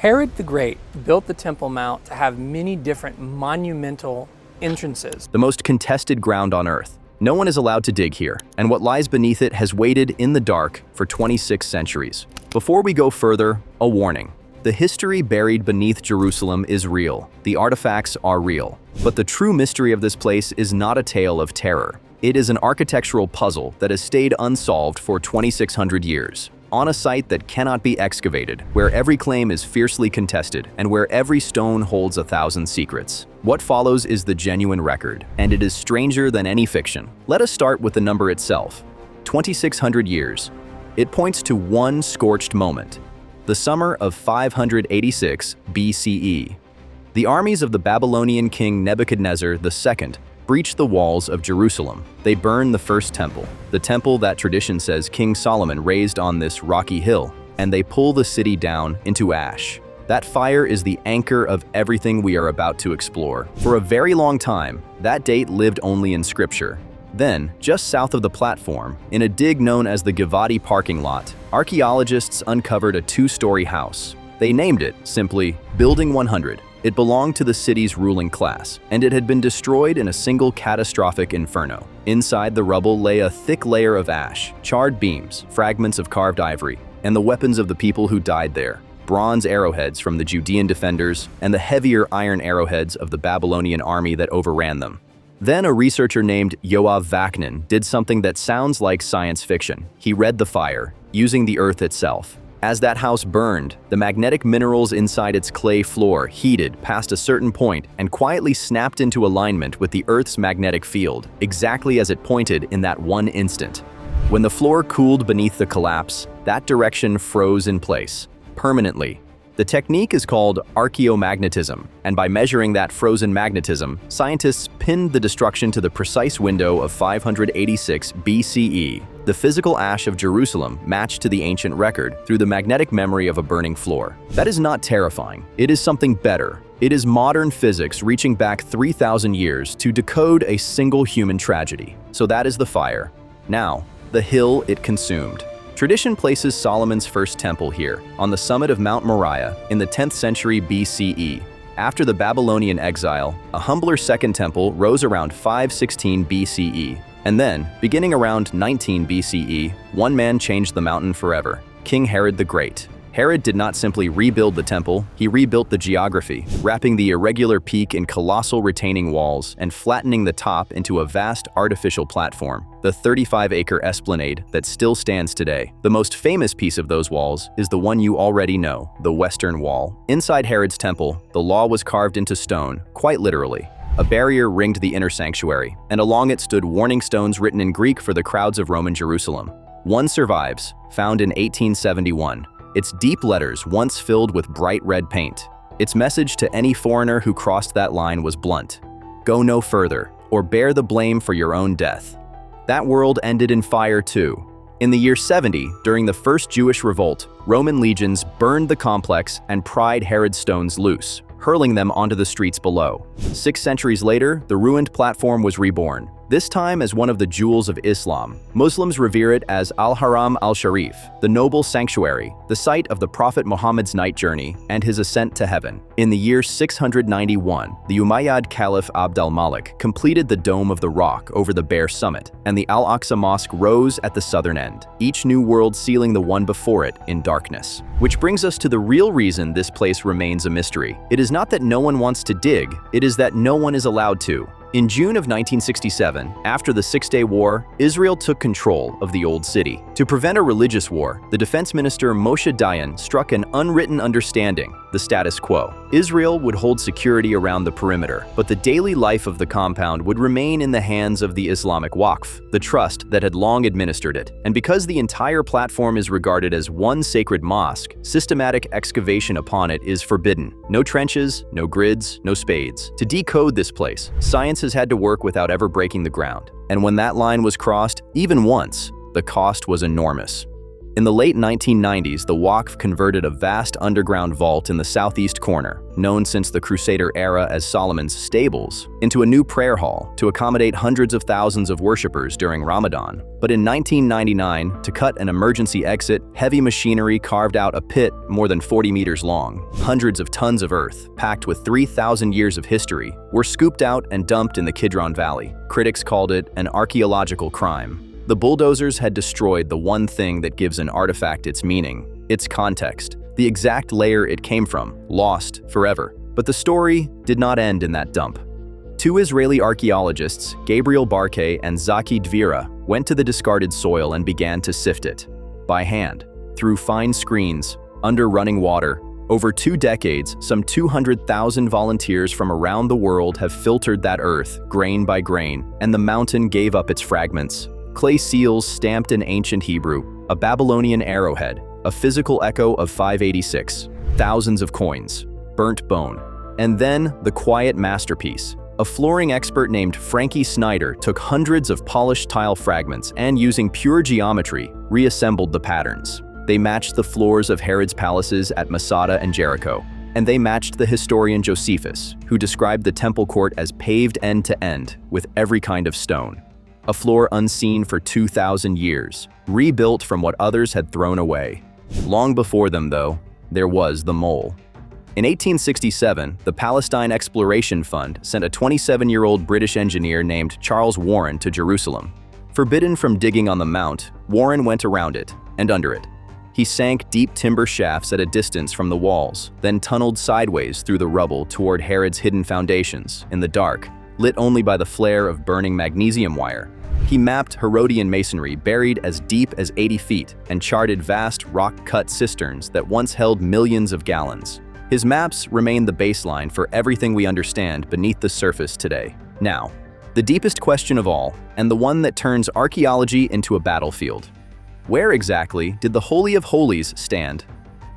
Herod the Great built the Temple Mount to have many different monumental entrances. The most contested ground on Earth. No one is allowed to dig here, and what lies beneath it has waited in the dark for 26 centuries. Before we go further, a warning. The history buried beneath Jerusalem is real. The artifacts are real. But the true mystery of this place is not a tale of terror. It is an architectural puzzle that has stayed unsolved for 2,600 years. On a site that cannot be excavated, where every claim is fiercely contested, and where every stone holds 1,000 secrets. What follows is the genuine record, and it is stranger than any fiction. Let us start with the number itself. 2,600 years. It points to one scorched moment. The summer of 586 BCE. The armies of the Babylonian king Nebuchadnezzar II breached the walls of Jerusalem. They burned the first temple, the temple that tradition says King Solomon raised on this rocky hill, and they pull the city down into ash. That fire is the anchor of everything we are about to explore. For a very long time, that date lived only in scripture. Then, just south of the platform, in a dig known as the Givati parking lot, archaeologists uncovered a two-story house. They named it, simply, Building 100. It belonged to the city's ruling class, and it had been destroyed in a single catastrophic inferno. Inside the rubble lay a thick layer of ash, charred beams, fragments of carved ivory, and the weapons of the people who died there. Bronze arrowheads from the Judean defenders, and the heavier iron arrowheads of the Babylonian army that overran them. Then a researcher named Yoav Vaknin did something that sounds like science fiction. He read the fire, using the earth itself. As that house burned, the magnetic minerals inside its clay floor heated past a certain point and quietly snapped into alignment with the Earth's magnetic field, exactly as it pointed in that one instant. When the floor cooled beneath the collapse, that direction froze in place, permanently. The technique is called Archaeomagnetism, and by measuring that frozen magnetism, scientists pinned the destruction to the precise window of 586 BCE. The physical ash of Jerusalem matched to the ancient record through the magnetic memory of a burning floor. That is not terrifying. It is something better. It is modern physics reaching back 3,000 years to decode a single human tragedy. So that is the fire. Now, the hill it consumed. Tradition places Solomon's first temple here, on the summit of Mount Moriah, in the 10th century BCE. After the Babylonian exile, a humbler second temple rose around 516 BCE. And then, beginning around 19 BCE, one man changed the mountain forever: King Herod the Great. Herod did not simply rebuild the temple, he rebuilt the geography, wrapping the irregular peak in colossal retaining walls and flattening the top into a vast artificial platform, the 35-acre esplanade that still stands today. The most famous piece of those walls is the one you already know, the Western Wall. Inside Herod's temple, the law was carved into stone, quite literally. A barrier ringed the inner sanctuary, and along it stood warning stones written in Greek for the crowds of Roman Jerusalem. One survives, found in 1871. Its deep letters once filled with bright red paint. Its message to any foreigner who crossed that line was blunt: go no further, or bear the blame for your own death. That world ended in fire too. In the year 70, during the First Jewish Revolt, Roman legions burned the complex and pried Herod's stones loose, hurling them onto the streets below. 6 centuries later, the ruined platform was reborn, this time as one of the jewels of Islam. Muslims revere it as Al-Haram al-Sharif, the noble sanctuary, the site of the Prophet Muhammad's night journey and his ascent to heaven. In the year 691, the Umayyad Caliph Abd al-Malik completed the Dome of the Rock over the bare summit, and the Al-Aqsa Mosque rose at the southern end, each new world sealing the one before it in darkness. Which brings us to the real reason this place remains a mystery. It is not that no one wants to dig, it is that no one is allowed to. In June of 1967, after the Six-Day War, Israel took control of the Old City. To prevent a religious war, the defense minister Moshe Dayan struck an unwritten understanding: the status quo. Israel would hold security around the perimeter, but the daily life of the compound would remain in the hands of the Islamic Waqf, the trust that had long administered it. And because the entire platform is regarded as one sacred mosque, systematic excavation upon it is forbidden. No trenches, no grids, no spades. To decode this place, science has had to work without ever breaking the ground. And when that line was crossed, even once, the cost was enormous. In the late 1990s, the Waqf converted a vast underground vault in the southeast corner, known since the Crusader era as Solomon's Stables, into a new prayer hall to accommodate hundreds of thousands of worshippers during Ramadan. But in 1999, to cut an emergency exit, heavy machinery carved out a pit more than 40 meters long. Hundreds of tons of earth, packed with 3,000 years of history, were scooped out and dumped in the Kidron Valley. Critics called it an archaeological crime. The bulldozers had destroyed the one thing that gives an artifact its meaning, its context, the exact layer it came from, lost forever. But the story did not end in that dump. Two Israeli archaeologists, Gabriel Barkay and Zaki Dvira, went to the discarded soil and began to sift it. By hand, through fine screens, under running water. Over 2 decades, some 200,000 volunteers from around the world have filtered that earth, grain by grain, and the mountain gave up its fragments. Clay seals stamped in ancient Hebrew, a Babylonian arrowhead, a physical echo of 586, thousands of coins, burnt bone, and then the quiet masterpiece. A flooring expert named Frankie Snyder took hundreds of polished tile fragments and, using pure geometry, reassembled the patterns. They matched the floors of Herod's palaces at Masada and Jericho, and they matched the historian Josephus, who described the temple court as paved end to end with every kind of stone. A floor unseen for 2,000 years, rebuilt from what others had thrown away. Long before them, though, there was the mole. In 1867, the Palestine Exploration Fund sent a 27-year-old British engineer named Charles Warren to Jerusalem. Forbidden from digging on the mount, Warren went around it and under it. He sank deep timber shafts at a distance from the walls, then tunneled sideways through the rubble toward Herod's hidden foundations, in the dark, lit only by the flare of burning magnesium wire. He mapped Herodian masonry buried as deep as 80 feet and charted vast rock-cut cisterns that once held millions of gallons. His maps remain the baseline for everything we understand beneath the surface today. Now, the deepest question of all, and the one that turns archaeology into a battlefield. Where exactly did the Holy of Holies stand?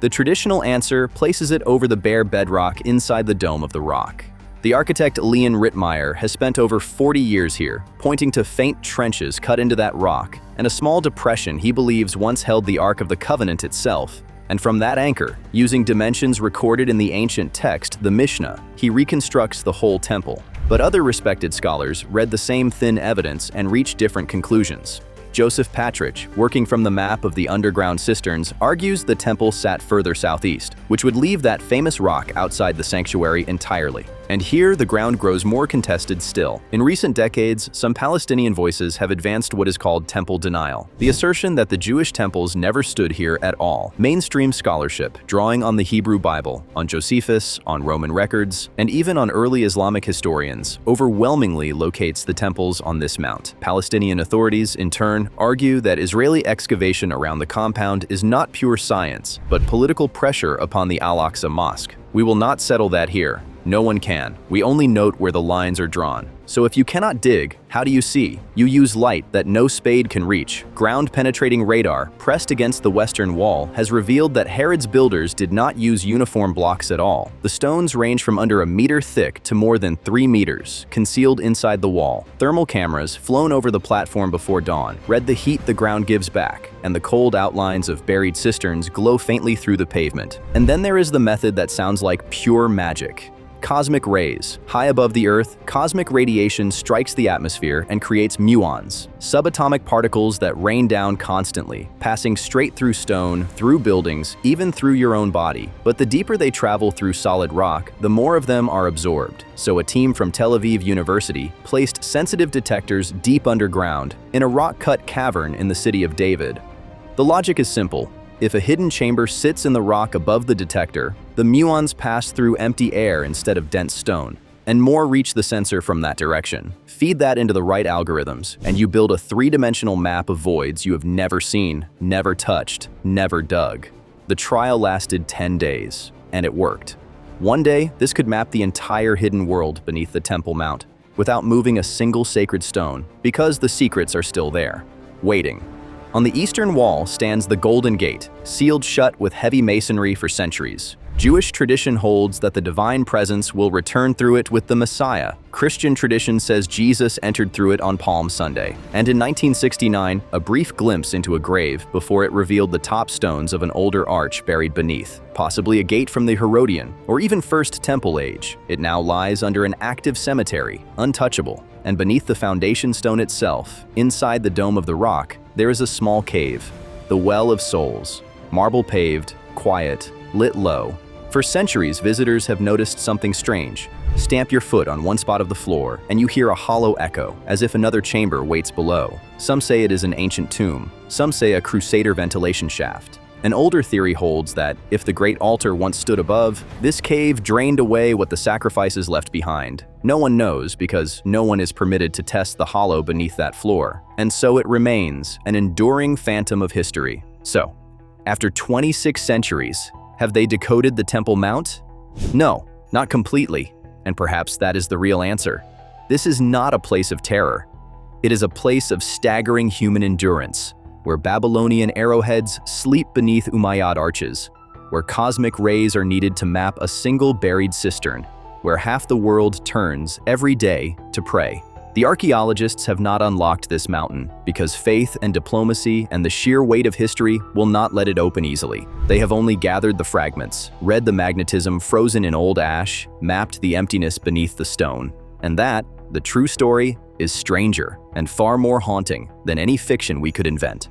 The traditional answer places it over the bare bedrock inside the dome of the rock. The architect Leon Rittmeyer has spent over 40 years here, pointing to faint trenches cut into that rock and a small depression he believes once held the Ark of the Covenant itself. And from that anchor, using dimensions recorded in the ancient text, the Mishnah, he reconstructs the whole temple. But other respected scholars read the same thin evidence and reached different conclusions. Joseph Patridge, working from the map of the underground cisterns, argues the temple sat further southeast, which would leave that famous rock outside the sanctuary entirely. And here, the ground grows more contested still. In recent decades, some Palestinian voices have advanced what is called temple denial, the assertion that the Jewish temples never stood here at all. Mainstream scholarship, drawing on the Hebrew Bible, on Josephus, on Roman records, and even on early Islamic historians, overwhelmingly locates the temples on this mount. Palestinian authorities, in turn, argue that Israeli excavation around the compound is not pure science, but political pressure upon the Al-Aqsa Mosque. We will not settle that here. No one can. We only note where the lines are drawn. So if you cannot dig, how do you see? You use light that no spade can reach. Ground-penetrating radar, pressed against the western wall, has revealed that Herod's builders did not use uniform blocks at all. The stones range from under a meter thick to more than 3 meters, concealed inside the wall. Thermal cameras, flown over the platform before dawn, read the heat the ground gives back, and the cold outlines of buried cisterns glow faintly through the pavement. And then there is the method that sounds like pure magic. Cosmic rays. High above the Earth, cosmic radiation strikes the atmosphere and creates muons, subatomic particles that rain down constantly, passing straight through stone, through buildings, even through your own body. But the deeper they travel through solid rock, the more of them are absorbed. So a team from Tel Aviv University placed sensitive detectors deep underground in a rock-cut cavern in the city of David. The logic is simple. If a hidden chamber sits in the rock above the detector, the muons pass through empty air instead of dense stone, and more reach the sensor from that direction. Feed that into the right algorithms, and you build a 3-dimensional map of voids you have never seen, never touched, never dug. The trial lasted 10 days, and it worked. One day, this could map the entire hidden world beneath the Temple Mount, without moving a single sacred stone, because the secrets are still there, waiting. On the eastern wall stands the Golden Gate, sealed shut with heavy masonry for centuries. Jewish tradition holds that the divine presence will return through it with the Messiah. Christian tradition says Jesus entered through it on Palm Sunday. And in 1969, a brief glimpse into a grave before it revealed the top stones of an older arch buried beneath, possibly a gate from the Herodian or even First Temple age. It now lies under an active cemetery, untouchable. And beneath the foundation stone itself, inside the dome of the rock, there is a small cave, the Well of Souls, marble-paved, quiet, lit low. For centuries, visitors have noticed something strange. Stamp your foot on one spot of the floor, and you hear a hollow echo, as if another chamber waits below. Some say it is an ancient tomb. Some say a crusader ventilation shaft. An older theory holds that, if the great altar once stood above, this cave drained away what the sacrifices left behind. No one knows because no one is permitted to test the hollow beneath that floor. And so it remains, an enduring phantom of history. So, after 26 centuries, have they decoded the Temple Mount? No, not completely. And perhaps that is the real answer. This is not a place of terror. It is a place of staggering human endurance, where Babylonian arrowheads sleep beneath Umayyad arches, where cosmic rays are needed to map a single buried cistern, where half the world turns every day to pray. The archaeologists have not unlocked this mountain because faith and diplomacy and the sheer weight of history will not let it open easily. They have only gathered the fragments, read the magnetism frozen in old ash, mapped the emptiness beneath the stone. And that, the true story, is stranger and far more haunting than any fiction we could invent.